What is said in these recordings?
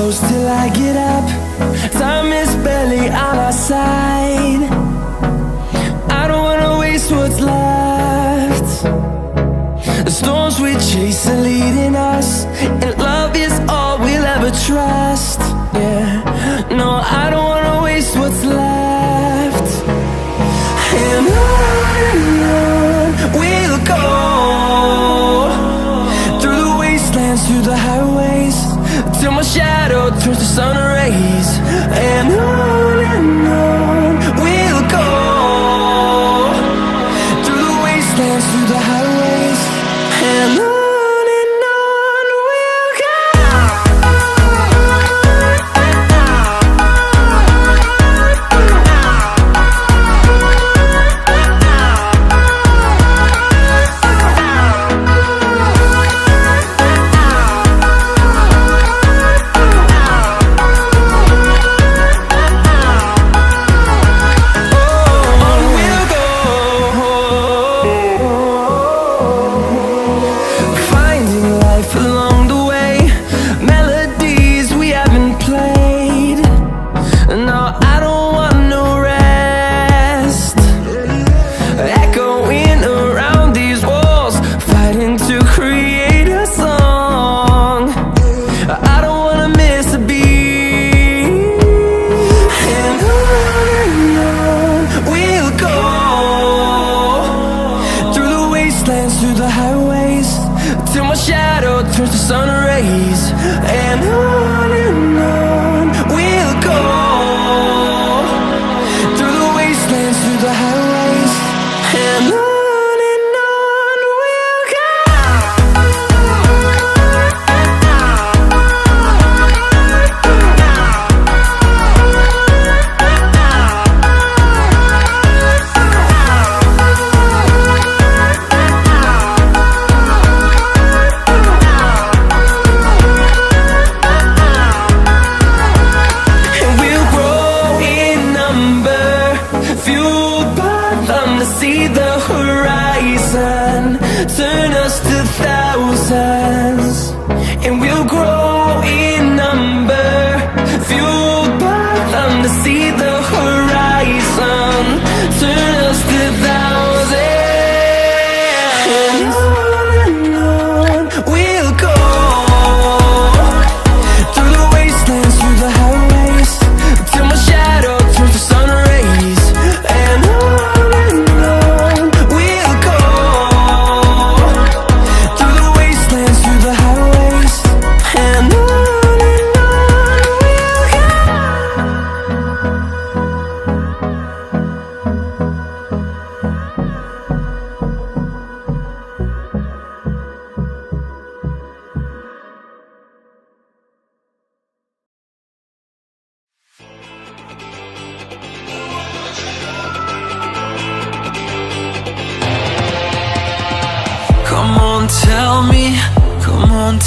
close till I get up. Time is barely on our side. I don't wanna waste what's left. The storms we chase are leading us, and love is all we'll ever trust. Yeah, no, I don't wanna waste what's left. And on we'll go, through the wastelands, through the highways, till my shadow turns to sun rays. And on we'll go, through the wastelands, through the highways, and on we'll go.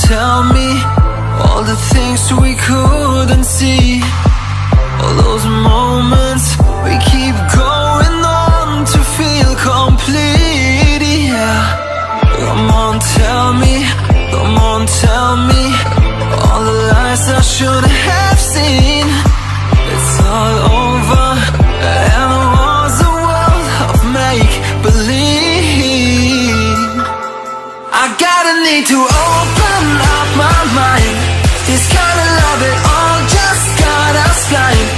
Tell me all the things we couldn't see, all those moments we keep going on to feel complete, yeah. Come on, tell me all the lies I should have seen. It's all over and it was a world of make-believe. I gotta need to open up my mind. This kind of love, it all just got us blind.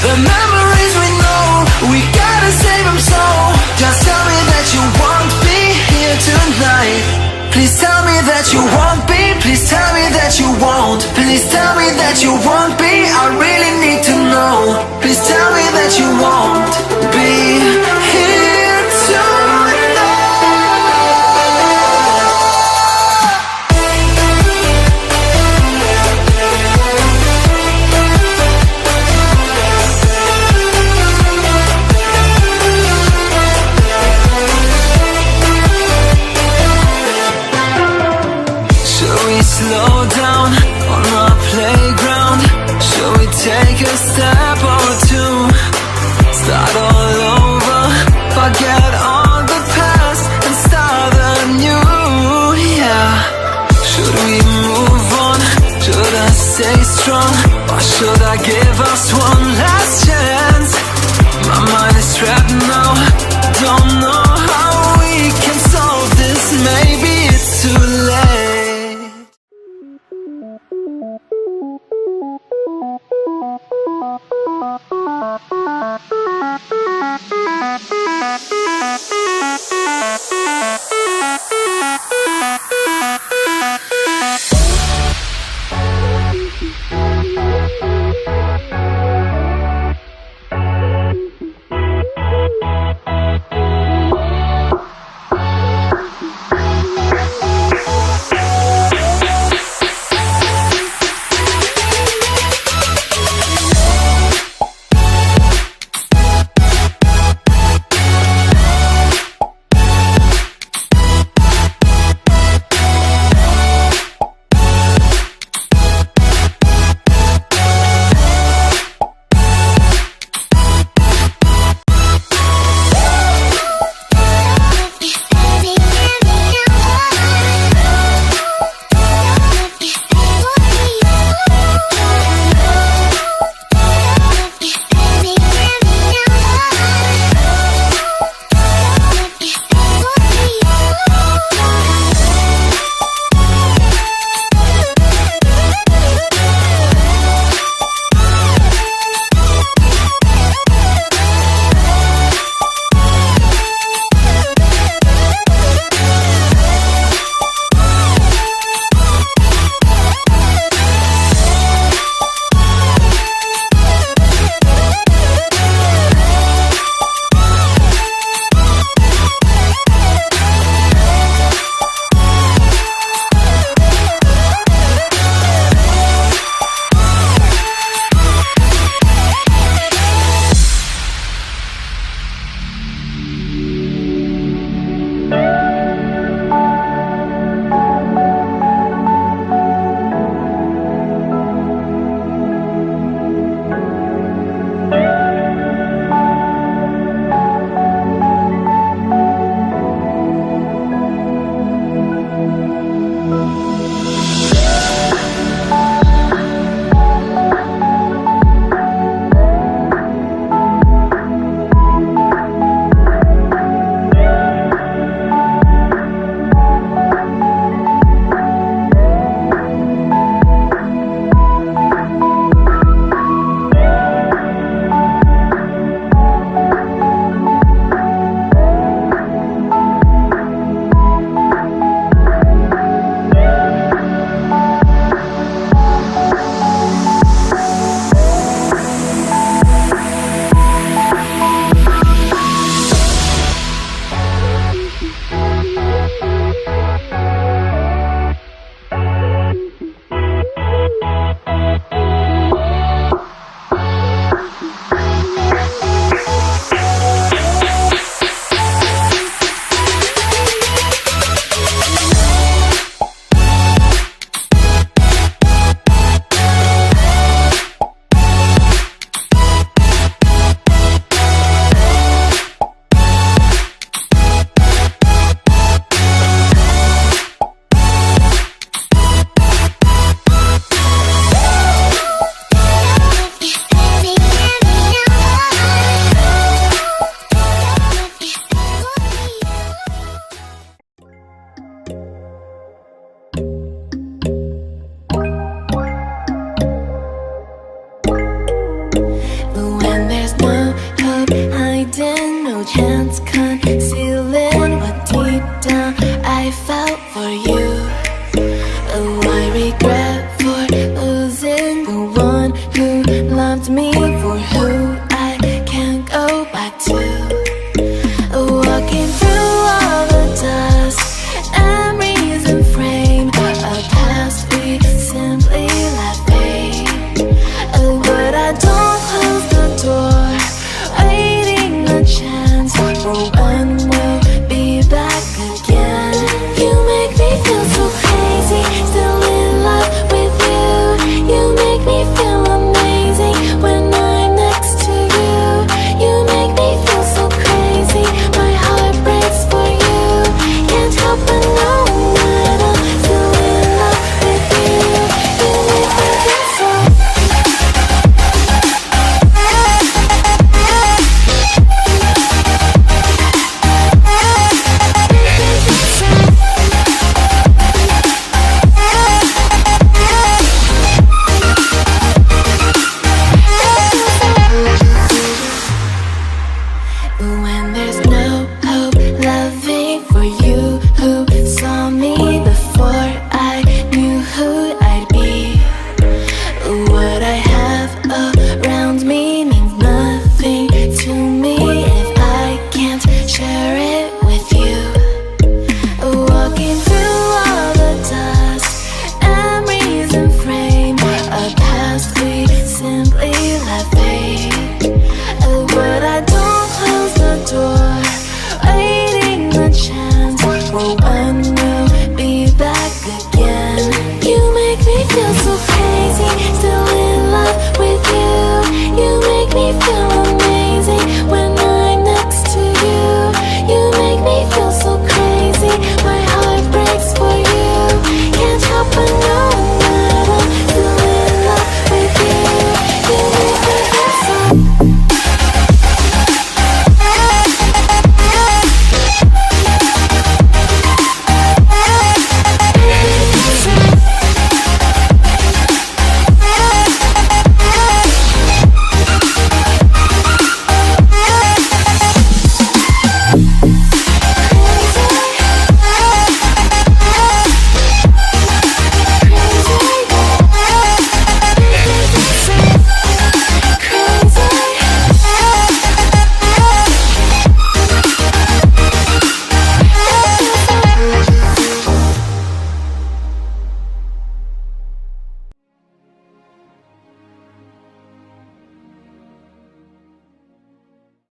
The memories we know, we gotta save them so. Just tell me that you won't be here tonight. Please tell me that you won't be. Please tell me that you won't. Please tell me that you won't be. I really need to know. Please tell me that you won't be here tonight. Slow down on our playground. Shall we take a step or two? Start all over, forget all the past and start anew, yeah. Should we move on? Should I stay strong?